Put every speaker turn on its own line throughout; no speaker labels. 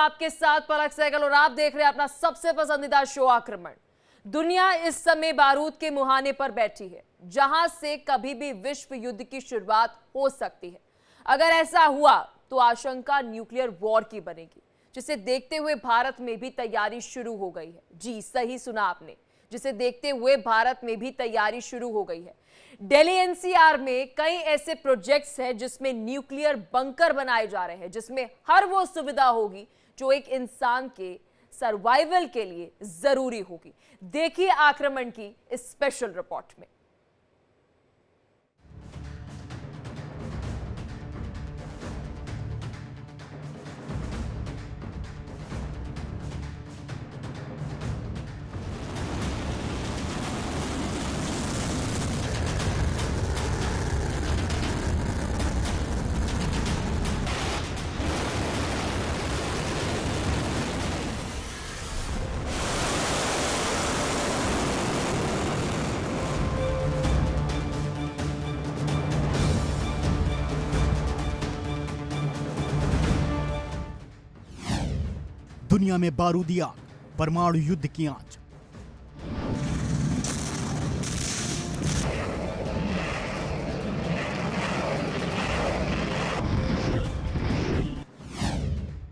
आपके साथ पलक सहगल और आप देख रहे हैं अपना सबसे पसंदीदा शो आक्रमण। दुनिया इस समय बारूद के मुहाने पर बैठी है, जहां से कभी भी विश्व युद्ध की शुरुआत हो सकती है। अगर ऐसा हुआ तो आशंका न्यूक्लियर वॉर की बनेगी, जिसे देखते हुए भारत में भी तैयारी शुरू हो गई है। जी सही सुना आपने, जिसे देखते हुए भारत में भी तैयारी शुरू हो गई है। दिल्ली एनसीआर में कई ऐसे प्रोजेक्ट्स हैं जिसमें न्यूक्लियर बंकर बनाए जा रहे हैं, जिसमें हर वो सुविधा होगी जो एक इंसान के सर्वाइवल के लिए जरूरी होगी। देखिए आक्रमण की इस स्पेशल रिपोर्ट में।
दुनिया में बारूदी आग, परमाणु युद्ध की आंच।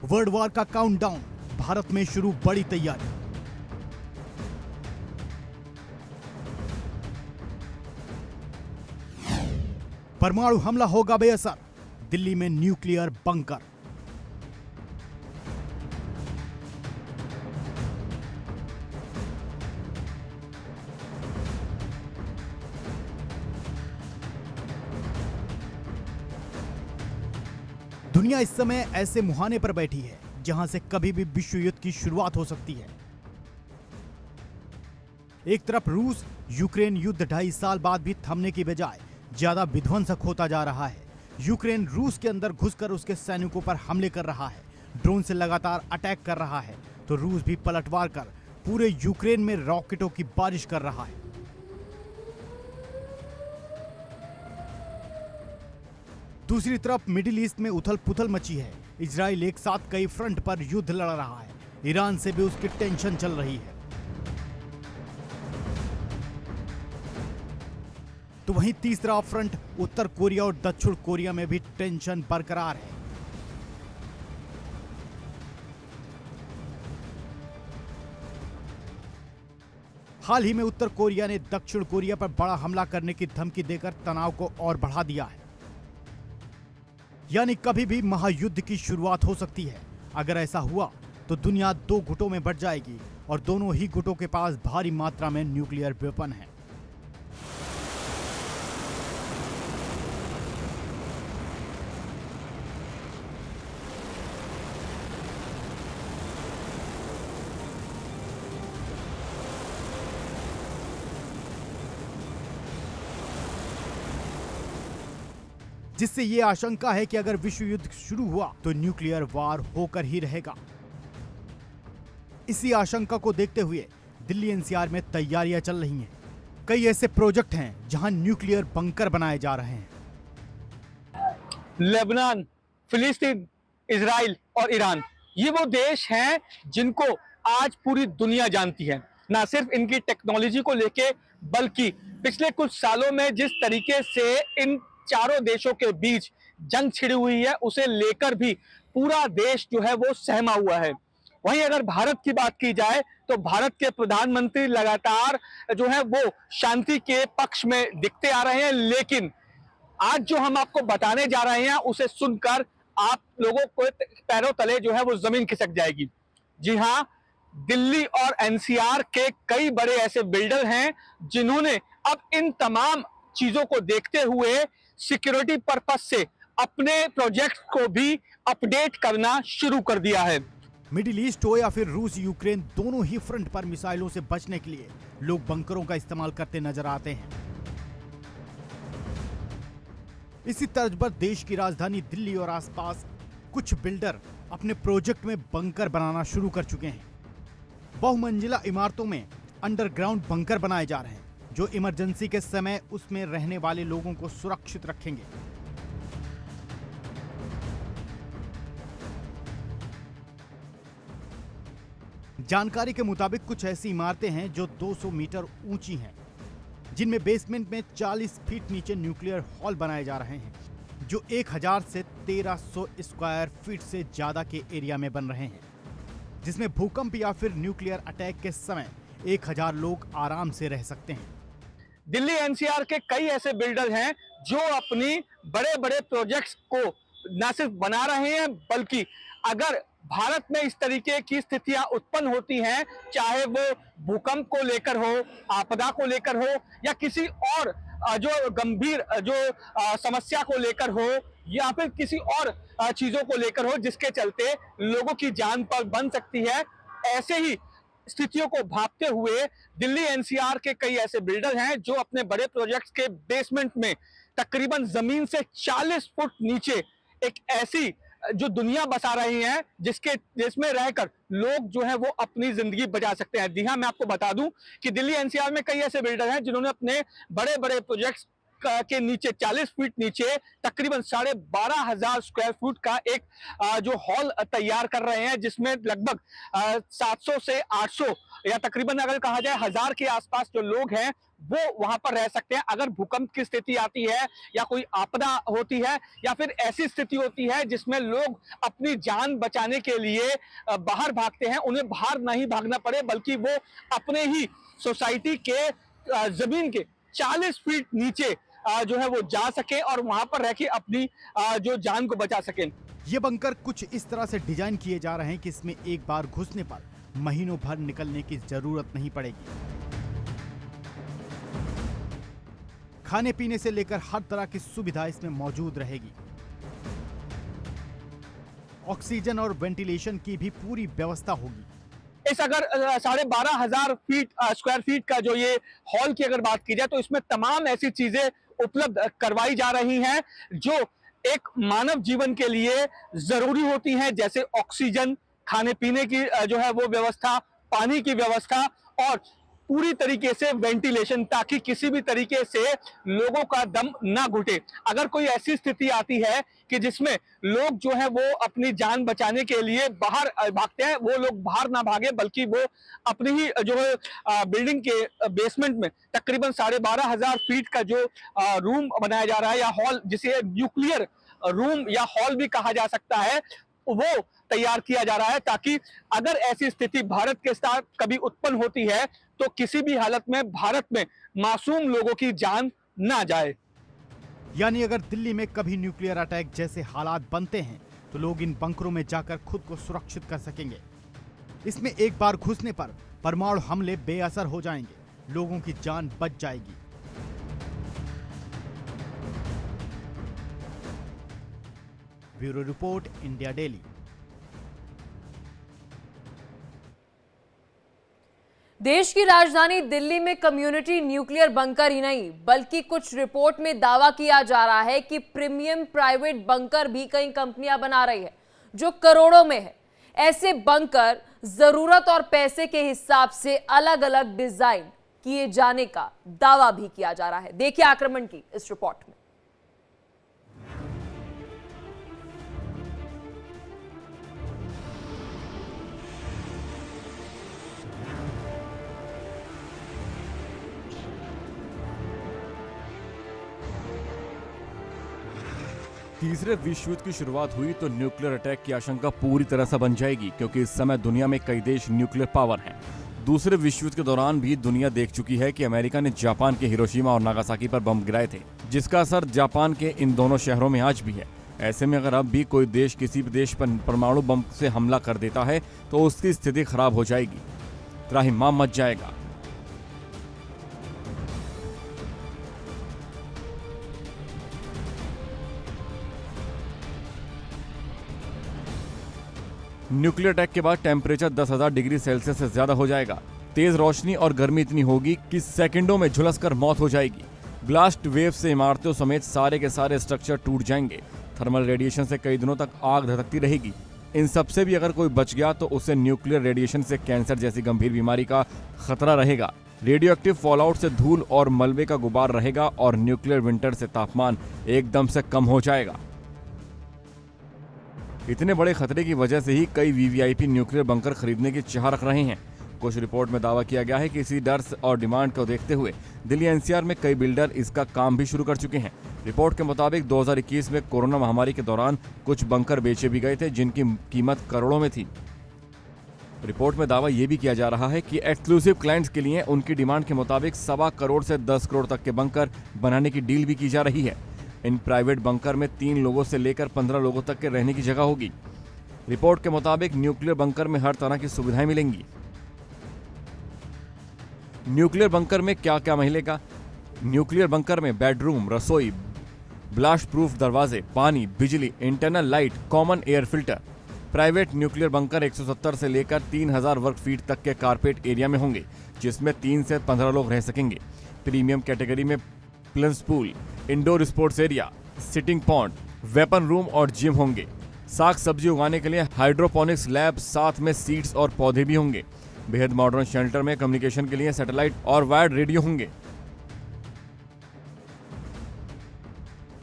वर्ल्ड वॉर का काउंटडाउन, भारत में शुरू बड़ी तैयारी। परमाणु हमला होगा बेअसर, दिल्ली में न्यूक्लियर बंकर। दुनिया इस समय ऐसे मुहाने पर बैठी है जहां से कभी भी विश्व युद्ध की शुरुआत हो सकती है। एक तरफ रूस यूक्रेन युद्ध 2.5 साल बाद भी थमने की बजाय ज्यादा विध्वंसक होता जा रहा है। यूक्रेन रूस के अंदर घुसकर उसके सैनिकों पर हमले कर रहा है, ड्रोन से लगातार अटैक कर रहा है, तो रूस भी पलटवार कर पूरे यूक्रेन में रॉकेटों की बारिश कर रहा है। दूसरी तरफ मिडिल ईस्ट में उथल पुथल मची है। इजराइल एक साथ कई फ्रंट पर युद्ध लड़ रहा है। ईरान से भी उसकी टेंशन चल रही है। तो वहीं तीसरा फ्रंट उत्तर कोरिया और दक्षिण कोरिया में भी टेंशन बरकरार है। हाल ही में उत्तर कोरिया ने दक्षिण कोरिया पर बड़ा हमला करने की धमकी देकर तनाव को और बढ़ा दिया है। यानी कभी भी महायुद्ध की शुरुआत हो सकती है। अगर ऐसा हुआ तो दुनिया 2 गुटों में बंट जाएगी और दोनों ही गुटों के पास भारी मात्रा में न्यूक्लियर वेपन है। जिससे यह आशंका है कि अगर विश्व युद्ध शुरू हुआ तो न्यूक्लियर वार होकर ही रहेगा। इसी आशंका को देखते हुए दिल्ली एनसीआर में तैयारियां चल रही हैं। कई ऐसे प्रोजेक्ट हैं जहां न्यूक्लियर बंकर बनाए जा रहे हैं।
लेबनान, फिलिस्तीन, इजराइल और ईरान, ये वो देश हैं जिनको आज पूरी दुनिया जानती है। ना सिर्फ इनकी टेक्नोलॉजी को लेके, बल्कि पिछले कुछ सालों में जिस तरीके से इन चारों देशों के बीच जंग छिड़ी हुई है, उसे लेकर भी पूरा देश जो है वो सहमा हुआ है। वहीं अगर भारत की बात की जाए तो भारत के प्रधानमंत्री लगातार जो है वो शांति के पक्ष में दिखते आ रहे हैं, लेकिन आज जो हम आपको बताने जा रहे हैं उसे सुनकर आप लोगों को पैरों तले जो है वो जमीन खिसक जाएगी। जी हां, दिल्ली और एनसीआर के कई बड़े ऐसे बिल्डर हैं जिन्होंने अब इन तमाम चीजों को देखते हुए सिक्योरिटी पर्पस से अपने प्रोजेक्ट को भी अपडेट करना शुरू कर दिया है।
मिडिल ईस्ट हो या फिर रूस यूक्रेन, दोनों ही फ्रंट पर मिसाइलों से बचने के लिए लोग बंकरों का इस्तेमाल करते नजर आते हैं। इसी तर्ज पर देश की राजधानी दिल्ली और आसपास कुछ बिल्डर अपने प्रोजेक्ट में बंकर बनाना शुरू कर चुके हैं। बहुमंजिला इमारतों में अंडरग्राउंड बंकर बनाए जा रहे हैं जो इमरजेंसी के समय उसमें रहने वाले लोगों को सुरक्षित रखेंगे। जानकारी के मुताबिक कुछ ऐसी इमारतें हैं जो 200 मीटर ऊंची हैं, जिनमें बेसमेंट में 40 फीट नीचे न्यूक्लियर हॉल बनाए जा रहे हैं, जो 1000 से 1300 स्क्वायर फीट से ज्यादा के एरिया में बन रहे हैं, जिसमें भूकंप या फिर न्यूक्लियर अटैक के समय 1000 लोग आराम से रह सकते हैं।
दिल्ली एनसीआर के कई ऐसे बिल्डर हैं जो अपनी बड़े बड़े प्रोजेक्ट्स को न सिर्फ बना रहे हैं, बल्कि अगर भारत में इस तरीके की स्थितियां उत्पन्न होती हैं, चाहे वो भूकंप को लेकर हो, आपदा को लेकर हो, या किसी और जो गंभीर समस्या को लेकर हो, या फिर किसी और चीजों को लेकर हो जिसके चलते लोगों की जान पर बन सकती है, ऐसे ही स्थितियों को भांपते हुए दिल्ली एनसीआर के कई ऐसे बिल्डर हैं जो अपने बड़े प्रोजेक्ट्स के बेसमेंट में तकरीबन जमीन से 40 फुट नीचे एक ऐसी जो दुनिया बसा रही हैं जिसमें रहकर लोग जो है वो अपनी जिंदगी बचा सकते हैं। जी हाँ, मैं आपको बता दूं कि दिल्ली एनसीआर में कई ऐसे बिल्डर हैं जिन्होंने अपने बड़े बड़े प्रोजेक्ट्स के नीचे 40 फीट नीचे तकरीबन 12,500 स्क्वायर फुट का एक जो हॉल तैयार कर रहे हैं, जिसमें लगभग 700 से 800 या तकरीबन अगर कहा जाए 1000 के आसपास जो लोग हैं वो वहां पर रह सकते हैं। अगर भूकंप की स्थिति आती है या कोई आपदा होती है या फिर ऐसी स्थिति होती है जिसमें लोग अपनी जान बचाने के लिए बाहर भागते हैं, उन्हें बाहर नहीं भागना पड़े बल्कि वो अपने ही सोसाइटी के जमीन के 40 फीट नीचे जो है वो जा सके और वहां पर रह के अपनी जो जान को बचा सकें।
ये बंकर कुछ इस तरह से डिजाइन किए जा रहे हैं कि इसमें एक बार घुसने पर महीनों भर निकलने की जरूरत नहीं पड़ेगी। खाने पीने से लेकर हर तरह की सुविधा इसमें मौजूद रहेगी। ऑक्सीजन और वेंटिलेशन की भी पूरी व्यवस्था होगी।
इस अगर 12,500 स्क्वायर फीट का जो ये हॉल की अगर बात की जाए तो इसमें तमाम ऐसी चीजें उपलब्ध करवाई जा रही हैं जो एक मानव जीवन के लिए जरूरी होती हैं, जैसे ऑक्सीजन, खाने पीने की जो है वो व्यवस्था, पानी की व्यवस्था और पूरी तरीके से वेंटिलेशन, ताकि किसी भी तरीके से लोगों का दम ना घुटे। अगर कोई ऐसी स्थिति आती है कि जिसमें लोग जो है वो अपनी जान बचाने के लिए बाहर भागते हैं, वो लोग बाहर ना भागे बल्कि वो अपनी ही जो है बिल्डिंग के बेसमेंट में तकरीबन 12,500 फीट का जो रूम बनाया जा रहा है या हॉल, जिसे न्यूक्लियर रूम या हॉल भी कहा जा सकता है, वो तैयार किया जा रहा है, ताकि अगर ऐसी स्थिति भारत के साथ कभी उत्पन्न होती है तो किसी भी हालत में भारत में मासूम लोगों की जान ना जाए।
यानी अगर दिल्ली में कभी न्यूक्लियर अटैक जैसे हालात बनते हैं तो लोग इन बंकरों में जाकर खुद को सुरक्षित कर सकेंगे। इसमें एक बार घुसने पर परमाणु हमले बेअसर हो जाएंगे, लोगों की जान बच जाएगी। Bureau report, India daily.
देश की राजधानी दिल्ली में कम्युनिटी न्यूक्लियर बंकर ही नहीं बल्कि कुछ रिपोर्ट में दावा किया जा रहा है कि प्रीमियम प्राइवेट बंकर भी कई कंपनियां बना रही है जो करोड़ों में है। ऐसे बंकर जरूरत और पैसे के हिसाब से अलग अलग डिजाइन किए जाने का दावा भी किया जा रहा है। देखिए आक्रमण की इस रिपोर्ट में।
तीसरे विश्व युद्ध की शुरुआत हुई तो न्यूक्लियर अटैक की आशंका पूरी तरह से बन जाएगी, क्योंकि इस समय दुनिया में कई देश न्यूक्लियर पावर हैं। दूसरे विश्व युद्ध के दौरान भी दुनिया देख चुकी है कि अमेरिका ने जापान के हिरोशिमा और नागासाकी पर बम गिराए थे, जिसका असर जापान के इन दोनों शहरों में आज भी है। ऐसे में अगर अब भी कोई देश किसी भी देश पर परमाणु बम से हमला कर देता है तो उसकी स्थिति खराब हो जाएगी, त्राहिमाम मच जाएगा। न्यूक्लियर अटैक के बाद टेम्परेचर 10,000 डिग्री सेल्सियस से ज्यादा हो जाएगा। तेज रोशनी और गर्मी इतनी होगी कि सेकंडों में झुलसकर मौत हो जाएगी। ब्लास्ट वेव से इमारतों समेत सारे के सारे स्ट्रक्चर टूट जाएंगे। थर्मल रेडिएशन से कई दिनों तक आग धधकती रहेगी। इन सब से भी अगर कोई बच गया तो उसे न्यूक्लियर रेडिएशन से कैंसर जैसी गंभीर बीमारी का खतरा रहेगा। रेडियो एक्टिव फॉलआउट से धूल और मलबे का गुबार रहेगा और न्यूक्लियर विंटर से तापमान एकदम से कम हो जाएगा। इतने बड़े खतरे की वजह से ही कई वीवीआईपी न्यूक्लियर बंकर खरीदने की चाह रख रहे हैं। कुछ रिपोर्ट में दावा किया गया है कि इसी डर और डिमांड को देखते हुए दिल्ली एनसीआर में कई बिल्डर इसका काम भी शुरू कर चुके हैं। रिपोर्ट के मुताबिक 2021 में कोरोना महामारी के दौरान कुछ बंकर बेचे भी गए थे जिनकी कीमत करोड़ों में थी। रिपोर्ट में दावा यह भी किया जा रहा है कि एक्सक्लूसिव क्लाइंट्स के लिए उनकी डिमांड के मुताबिक 1.25 करोड़ से 10 करोड़ तक के बंकर बनाने की डील भी की जा रही है। इन प्राइवेट बंकर में 3 लोगों से लेकर 15 लोगों तक के रहने की जगह होगी। रिपोर्ट के मुताबिक न्यूक्लियर बंकर में हर तरह की सुविधाएं मिलेंगी। न्यूक्लियर बंकर में क्या क्या मिलेगा? न्यूक्लियर बंकर में बेडरूम, रसोई, ब्लास्ट प्रूफ दरवाजे, पानी, बिजली, internal light, common air filter. Private nuclear bunker 170 से लेकर 3000 वर्ग फीट तक के कारपेट एरिया में होंगे, जिसमें 3 से 15 लोग रह सकेंगे। प्रीमियम कैटेगरी में plus pool, indoor sports area, sitting pond, weapon room और जिम होंगे। साग सब्जी उगाने के लिए हाइड्रोपोनिक्स लैब, साथ में सीड्स और पौधे भी होंगे। बेहद मॉडर्न शेल्टर में कम्युनिकेशन के लिए सैटेलाइट और वायर्ड रेडियो होंगे।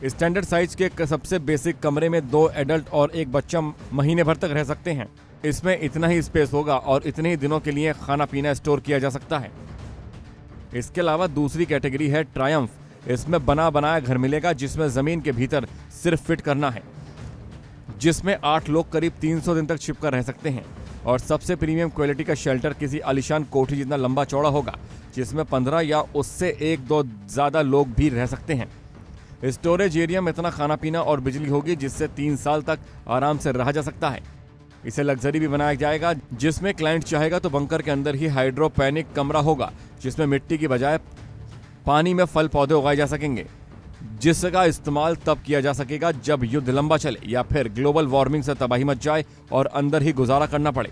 स्टैंडर्ड साइज के सबसे बेसिक कमरे में 2 एडल्ट और 1 बच्चा महीने भर तक रह सकते हैं। इसमें इतना ही स्पेस होगा और इतने ही दिनों के लिए खाना पीना स्टोर किया जा सकता है। इसके अलावा दूसरी कैटेगरी है ट्रायम्फ। इसमें बना बनाया घर मिलेगा जिसमें जमीन के भीतर सिर्फ फिट करना है, जिसमें 8 लोग करीब 300 दिन तक छिपकर रह सकते हैं। और सबसे प्रीमियम क्वालिटी का शेल्टर किसी आलीशान कोठी जितना लंबा चौड़ा होगा, जिसमें 15 या उससे 1-2 ज्यादा लोग भी रह सकते हैं। स्टोरेज एरिया में इतना खाना पीना और बिजली होगी जिससे 3 साल तक आराम से रहा जा सकता है। इसे लग्जरी भी बनाया जाएगा, जिसमें क्लाइंट चाहेगा तो बंकर के अंदर ही हाइड्रोपोनिक कमरा होगा, जिसमें मिट्टी की बजाय पानी में फल पौधे उगाए जा सकेंगे, जिसका इस्तेमाल तब किया जा सकेगा जब युद्ध लंबा चले या फिर ग्लोबल वार्मिंग से तबाही मच जाए और अंदर ही गुजारा करना पड़े।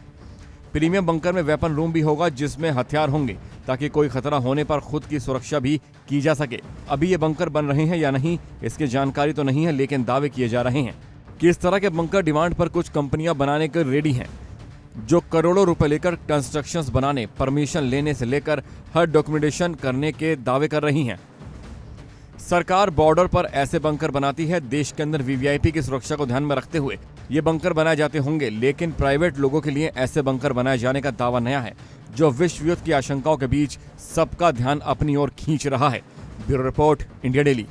प्रीमियम बंकर में वेपन रूम भी होगा, जिसमें हथियार होंगे ताकि कोई खतरा होने पर खुद की सुरक्षा भी की जा सके। अभी ये बंकर बन रहे हैं या नहीं इसकी जानकारी तो नहीं है, लेकिन दावे किए जा रहे हैं कि इस तरह के बंकर डिमांड पर कुछ कंपनियां बनाने के रेडी हैं, जो करोड़ों रुपए लेकर कंस्ट्रक्शंस बनाने, परमिशन लेने से लेकर हर डॉक्यूमेंटेशन करने के दावे कर रही हैं। सरकार बॉर्डर पर ऐसे बंकर बनाती है। देश के अंदर वीवीआईपी की सुरक्षा को ध्यान में रखते हुए ये बंकर बनाए जाते होंगे, लेकिन प्राइवेट लोगों के लिए ऐसे बंकर बनाए जाने का दावा नया है, जो विश्व युद्ध की आशंकाओं के बीच सबका ध्यान अपनी ओर खींच रहा है। Bureau report, India daily.